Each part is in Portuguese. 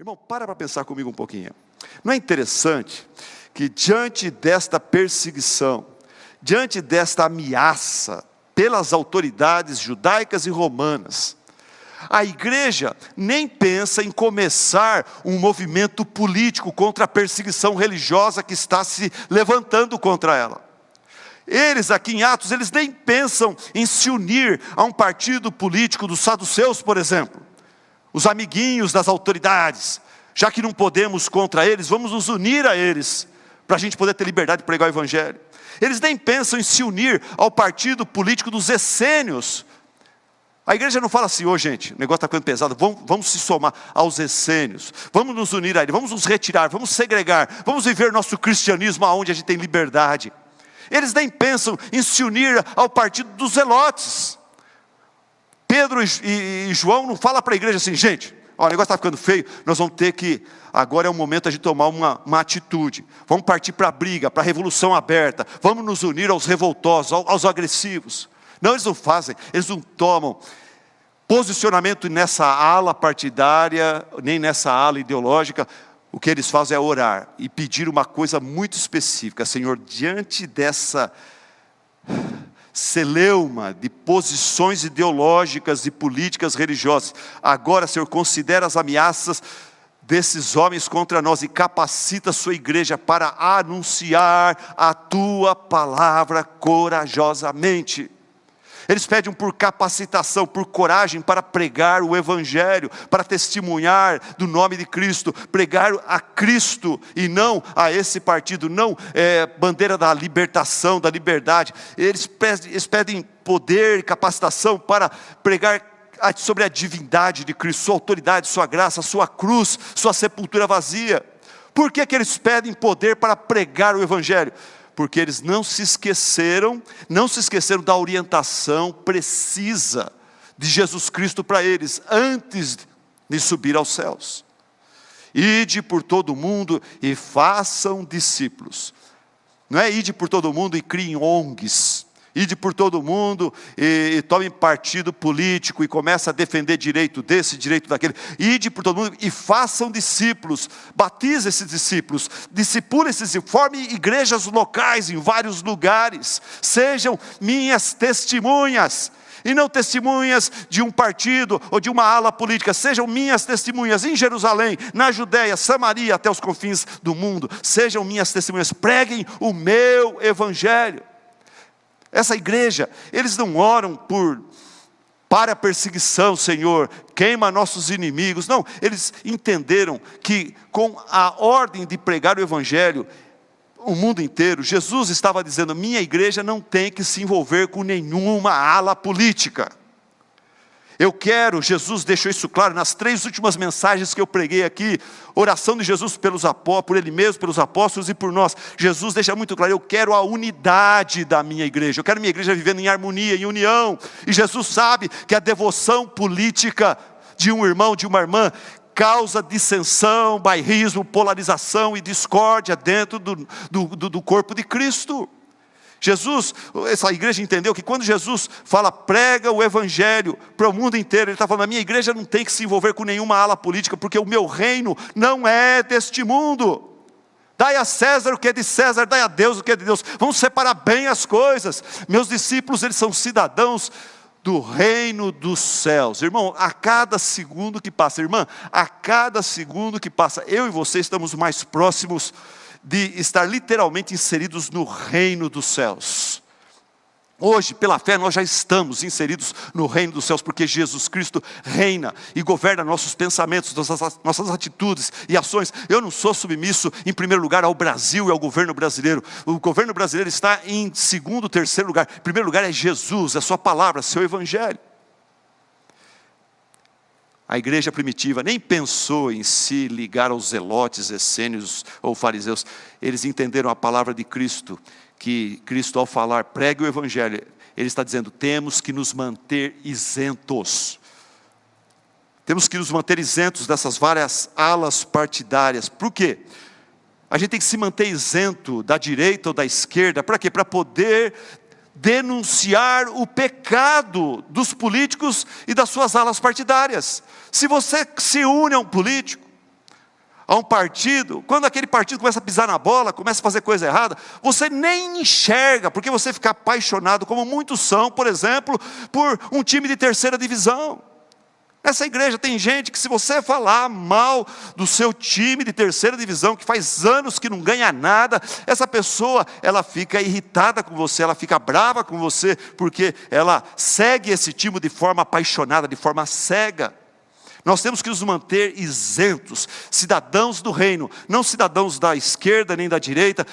Irmão, para pensar comigo um pouquinho. Não é interessante que diante desta perseguição, diante desta ameaça pelas autoridades judaicas e romanas, a igreja nem pensa em começar um movimento político contra a perseguição religiosa que está se levantando contra ela. Eles aqui em Atos, eles nem pensam em se unir a um partido político dos saduceus, por exemplo. Os amiguinhos das autoridades. Já que não podemos contra eles, vamos nos unir a eles, para a gente poder ter liberdade de pregar o evangelho. Eles nem pensam em se unir ao partido político dos essênios. A igreja não fala assim: gente, o negócio está ficando pesado, vamos se somar aos essênios, vamos nos unir a eles, vamos nos retirar, vamos segregar, vamos viver nosso cristianismo aonde a gente tem liberdade. Eles nem pensam em se unir ao partido dos zelotes. Pedro e João não falam para a igreja assim: gente, o negócio está ficando feio, nós vamos ter que, agora é o momento de tomar uma atitude, vamos partir para a briga, para a revolução aberta, vamos nos unir aos revoltosos, aos agressivos. Não, eles não fazem, eles não tomam posicionamento nessa ala partidária, nem nessa ala ideológica. O que eles fazem é orar e pedir uma coisa muito específica: Senhor, diante dessa celeuma de posições ideológicas e políticas religiosas, agora, Senhor, considera as ameaças desses homens contra nós e capacita a sua igreja para anunciar a tua palavra corajosamente. Eles pedem por capacitação, por coragem para pregar o evangelho, para testemunhar do nome de Cristo, pregar a Cristo e não a esse partido, não bandeira da libertação, da liberdade. Eles pedem poder e capacitação para pregar sobre a divindade de Cristo, sua autoridade, sua graça, sua cruz, sua sepultura vazia. Por que eles pedem poder para pregar o evangelho? Porque eles não se esqueceram da orientação precisa de Jesus Cristo para eles, antes de subir aos céus. Ide por todo o mundo e façam discípulos. Não é ide por todo o mundo e criem ONGs. Ide por todo mundo e tomem partido político e começa a defender direito desse, direito daquele. Ide por todo mundo e façam discípulos. Batize esses discípulos. Discipule esses discípulos. Forme igrejas locais em vários lugares. Sejam minhas testemunhas. E não testemunhas de um partido ou de uma ala política. Sejam minhas testemunhas em Jerusalém, na Judéia, Samaria, até os confins do mundo. Sejam minhas testemunhas. Preguem o meu evangelho. Essa igreja, eles não oram para a perseguição, Senhor, queima nossos inimigos. Não, eles entenderam que com a ordem de pregar o evangelho, o mundo inteiro, Jesus estava dizendo: minha igreja não tem que se envolver com nenhuma ala política. Jesus deixou isso claro nas 3 últimas mensagens que eu preguei aqui, oração de Jesus por Ele mesmo, pelos apóstolos e por nós. Jesus deixa muito claro: eu quero a unidade da minha igreja, eu quero minha igreja vivendo em harmonia, em união. E Jesus sabe que a devoção política de um irmão, de uma irmã, causa dissensão, bairrismo, polarização e discórdia dentro do corpo de Cristo. Essa igreja entendeu que quando Jesus fala prega o evangelho para o mundo inteiro, Ele está falando: a minha igreja não tem que se envolver com nenhuma ala política, porque o meu reino não é deste mundo. Dai a César o que é de César, dai a Deus o que é de Deus. Vamos separar bem as coisas. Meus discípulos, eles são cidadãos do reino dos céus. Irmão, a cada segundo que passa, irmã, a cada segundo que passa, eu e você estamos mais próximos de estar literalmente inseridos no reino dos céus. Hoje, pela fé, nós já estamos inseridos no reino dos céus, porque Jesus Cristo reina e governa nossos pensamentos, nossas atitudes e ações. Eu não sou submisso, em primeiro lugar, ao Brasil e ao governo brasileiro. O governo brasileiro está em segundo, terceiro lugar. Em primeiro lugar é Jesus, é sua palavra, seu evangelho. A igreja primitiva nem pensou em se ligar aos zelotes, essênios ou fariseus. Eles entenderam a palavra de Cristo, que Cristo, ao falar pregue o evangelho, Ele está dizendo: temos que nos manter isentos. Temos que nos manter isentos dessas várias alas partidárias. Por quê? A gente tem que se manter isento da direita ou da esquerda. Para quê? Para poder denunciar o pecado dos políticos e das suas alas partidárias. Se você se une a um político, a um partido, quando aquele partido começa a pisar na bola, começa a fazer coisa errada, você nem enxerga, porque você fica apaixonado, como muitos são, por exemplo, por um time de terceira divisão. Nessa igreja tem gente que, se você falar mal do seu time de terceira divisão, que faz anos que não ganha nada, essa pessoa, ela fica irritada com você, ela fica brava com você, porque ela segue esse time de forma apaixonada, de forma cega. Nós temos que nos manter isentos, cidadãos do reino, não cidadãos da esquerda nem da direita,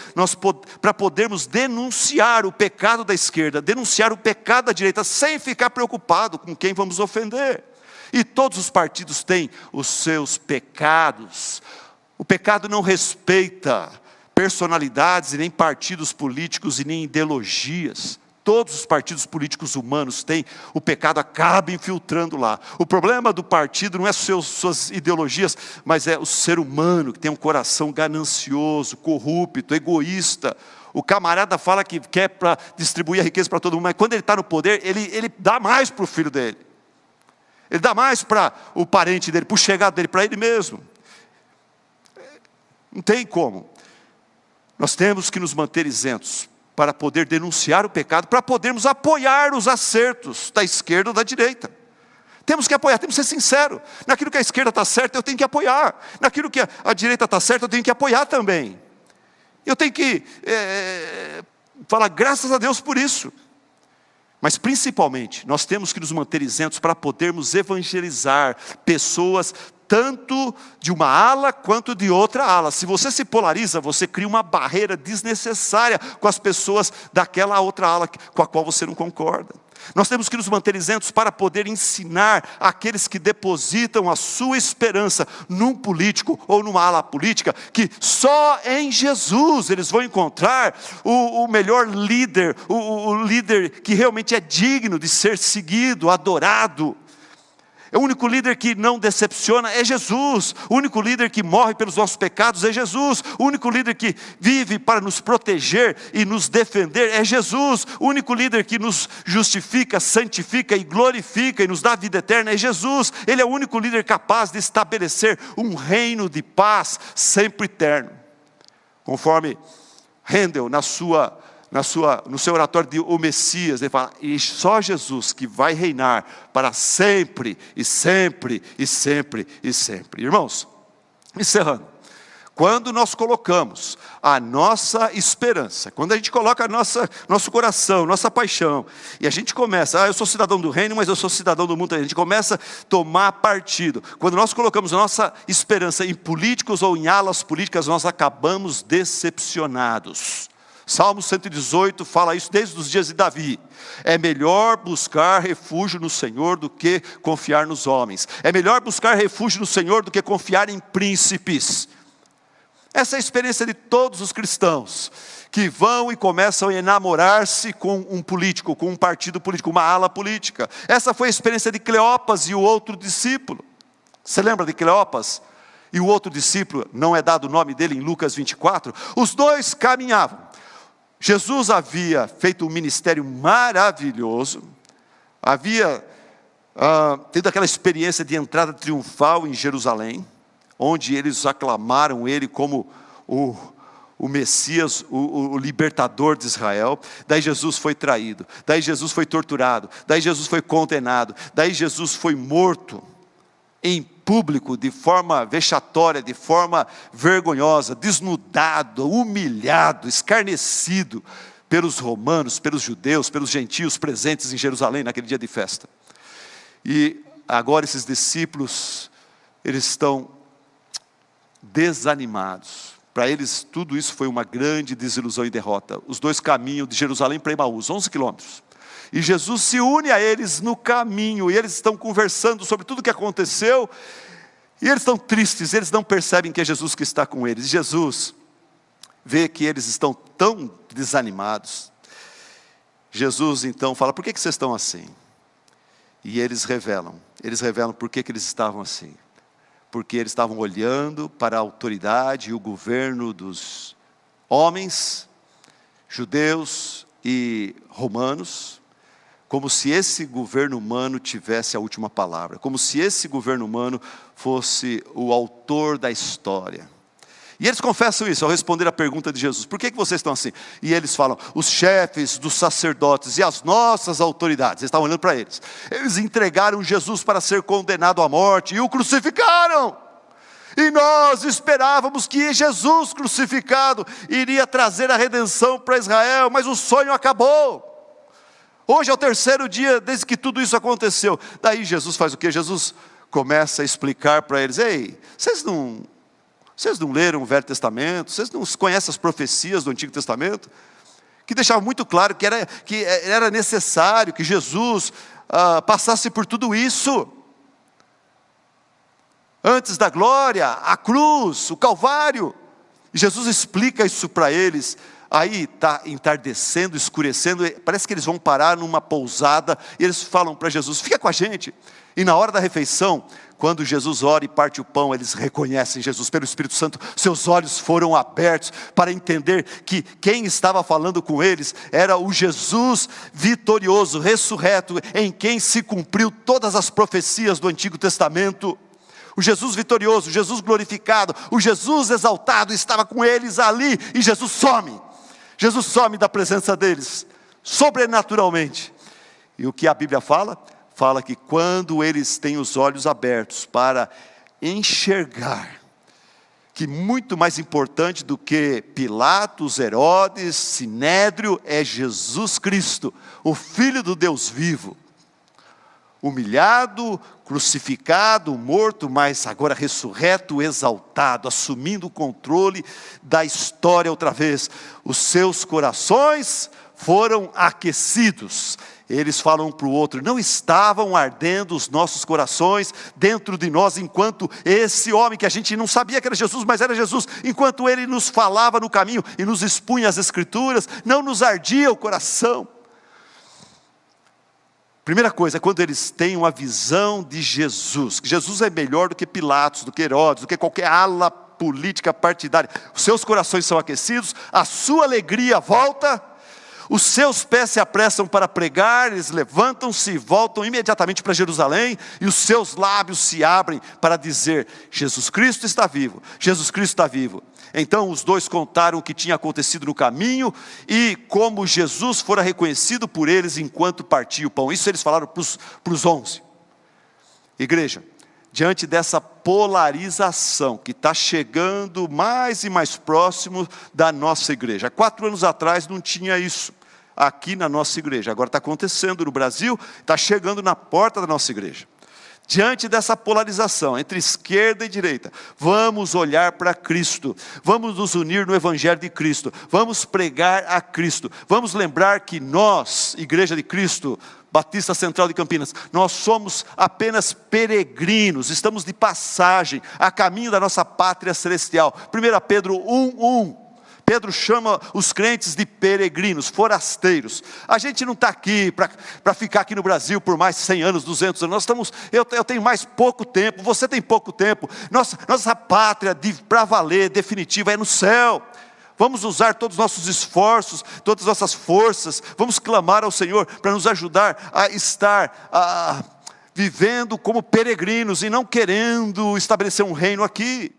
para podermos denunciar o pecado da esquerda, denunciar o pecado da direita, sem ficar preocupado com quem vamos ofender. E todos os partidos têm os seus pecados. O pecado não respeita personalidades, e nem partidos políticos, e nem ideologias. Todos os partidos políticos humanos têm, o pecado acaba infiltrando lá. O problema do partido não é suas ideologias, mas é o ser humano que tem um coração ganancioso, corrupto, egoísta. O camarada fala que quer distribuir a riqueza para todo mundo, mas quando ele está no poder, ele dá mais para o filho dele. Ele dá mais para o parente dele, para o chegado dele, para ele mesmo. Não tem como. Nós temos que nos manter isentos, para poder denunciar o pecado, para podermos apoiar os acertos da esquerda ou da direita. Temos que apoiar, temos que ser sinceros. Naquilo que a esquerda está certa, eu tenho que apoiar. Naquilo que a direita está certa, eu tenho que apoiar também. Eu tenho que falar graças a Deus por isso. Mas principalmente, nós temos que nos manter isentos para podermos evangelizar pessoas, tanto de uma ala quanto de outra ala. Se você se polariza, você cria uma barreira desnecessária com as pessoas daquela outra ala com a qual você não concorda. Nós temos que nos manter isentos para poder ensinar aqueles que depositam a sua esperança num político ou numa ala política, que só em Jesus eles vão encontrar o melhor líder, o líder que realmente é digno de ser seguido, adorado. O único líder que não decepciona é Jesus. O único líder que morre pelos nossos pecados é Jesus. O único líder que vive para nos proteger e nos defender é Jesus. O único líder que nos justifica, santifica e glorifica e nos dá vida eterna é Jesus. Ele é o único líder capaz de estabelecer um reino de paz sempre eterno. Conforme Handel, no seu oratório de O Messias, ele fala, e só Jesus que vai reinar para sempre, e sempre, e sempre, e sempre. Irmãos, encerrando, quando nós colocamos a nossa esperança, quando a gente coloca nosso coração, nossa paixão, e a gente começa, eu sou cidadão do reino, mas eu sou cidadão do mundo, a gente começa a tomar partido. Quando nós colocamos a nossa esperança em políticos ou em alas políticas, nós acabamos decepcionados. Salmo 118 fala isso desde os dias de Davi. É melhor buscar refúgio no Senhor do que confiar nos homens. É melhor buscar refúgio no Senhor do que confiar em príncipes. Essa é a experiência de todos os cristãos, que vão e começam a enamorar-se com um político, com um partido político, uma ala política. Essa foi a experiência de Cleopas e o outro discípulo. Você lembra de Cleopas? E o outro discípulo, não é dado o nome dele em Lucas 24. Os dois caminhavam. Jesus havia feito um ministério maravilhoso, havia tido aquela experiência de entrada triunfal em Jerusalém, onde eles aclamaram ele como o Messias, o libertador de Israel. Daí Jesus foi traído, daí Jesus foi torturado, daí Jesus foi condenado, daí Jesus foi morto em público, de forma vexatória, de forma vergonhosa, desnudado, humilhado, escarnecido pelos romanos, pelos judeus, pelos gentios presentes em Jerusalém naquele dia de festa. E agora esses discípulos, eles estão desanimados. Para eles tudo isso foi uma grande desilusão e derrota. Os dois caminham de Jerusalém para Emaús, 11 quilômetros. E Jesus se une a eles no caminho, e eles estão conversando sobre tudo o que aconteceu, e eles estão tristes, eles não percebem que é Jesus que está com eles. E Jesus vê que eles estão tão desanimados. Jesus então fala, por que vocês estão assim? E eles revelam por que eles estavam assim. Porque eles estavam olhando para a autoridade e o governo dos homens, judeus e romanos, como se esse governo humano tivesse a última palavra, como se esse governo humano fosse o autor da história. E eles confessam isso ao responder a pergunta de Jesus: por que vocês estão assim? E eles falam: os chefes dos sacerdotes e as nossas autoridades, eles estavam olhando para eles, eles entregaram Jesus para ser condenado à morte e o crucificaram. E nós esperávamos que Jesus crucificado iria trazer a redenção para Israel, mas o sonho acabou. Hoje é o terceiro dia desde que tudo isso aconteceu. Daí Jesus faz o quê? Jesus começa a explicar para eles: ei, vocês não leram o Velho Testamento? Vocês não conhecem as profecias do Antigo Testamento? Que deixavam muito claro que era necessário que Jesus passasse por tudo isso. Antes da glória, a cruz, o Calvário. E Jesus explica isso para eles. Aí está entardecendo, escurecendo, parece que eles vão parar numa pousada, e eles falam para Jesus: fica com a gente. E na hora da refeição, quando Jesus ora e parte o pão, eles reconhecem Jesus pelo Espírito Santo, seus olhos foram abertos para entender que quem estava falando com eles era o Jesus vitorioso, ressurreto, em quem se cumpriu todas as profecias do Antigo Testamento. O Jesus vitorioso, o Jesus glorificado, o Jesus exaltado estava com eles ali, e Jesus some da presença deles, sobrenaturalmente. E o que a Bíblia fala? Fala que quando eles têm os olhos abertos para enxergar, que muito mais importante do que Pilatos, Herodes, Sinédrio, é Jesus Cristo, o Filho do Deus vivo, humilhado, crucificado, morto, mas agora ressurreto, exaltado, assumindo o controle da história outra vez. Os seus corações foram aquecidos. Eles falam um para o outro: não estavam ardendo os nossos corações dentro de nós, enquanto esse homem, que a gente não sabia que era Jesus, mas era Jesus, enquanto ele nos falava no caminho e nos expunha as Escrituras, não nos ardia o coração? Primeira coisa, quando eles têm uma visão de Jesus, que Jesus é melhor do que Pilatos, do que Herodes, do que qualquer ala política partidária, os seus corações são aquecidos, a sua alegria volta, os seus pés se apressam para pregar, eles levantam-se e voltam imediatamente para Jerusalém, e os seus lábios se abrem para dizer: Jesus Cristo está vivo, Jesus Cristo está vivo. Então os dois contaram o que tinha acontecido no caminho, e como Jesus fora reconhecido por eles enquanto partia o pão. Isso eles falaram para os 11. Igreja, diante dessa polarização que está chegando mais e mais próximo da nossa igreja. 4 anos atrás não tinha isso aqui na nossa igreja. Agora está acontecendo no Brasil, está chegando na porta da nossa igreja. Diante dessa polarização entre esquerda e direita, vamos olhar para Cristo, vamos nos unir no Evangelho de Cristo, vamos pregar a Cristo, vamos lembrar que nós, Igreja de Cristo, Batista Central de Campinas, nós somos apenas peregrinos, estamos de passagem, a caminho da nossa pátria celestial. 1 Pedro 1:1. Pedro chama os crentes de peregrinos, forasteiros. A gente não está aqui para ficar aqui no Brasil por mais 100 anos, 200 anos. Eu tenho mais pouco tempo, você tem pouco tempo. Nossa pátria para valer, definitiva, é no céu. Vamos usar todos os nossos esforços, todas as nossas forças. Vamos clamar ao Senhor para nos ajudar a estar vivendo como peregrinos e não querendo estabelecer um reino aqui.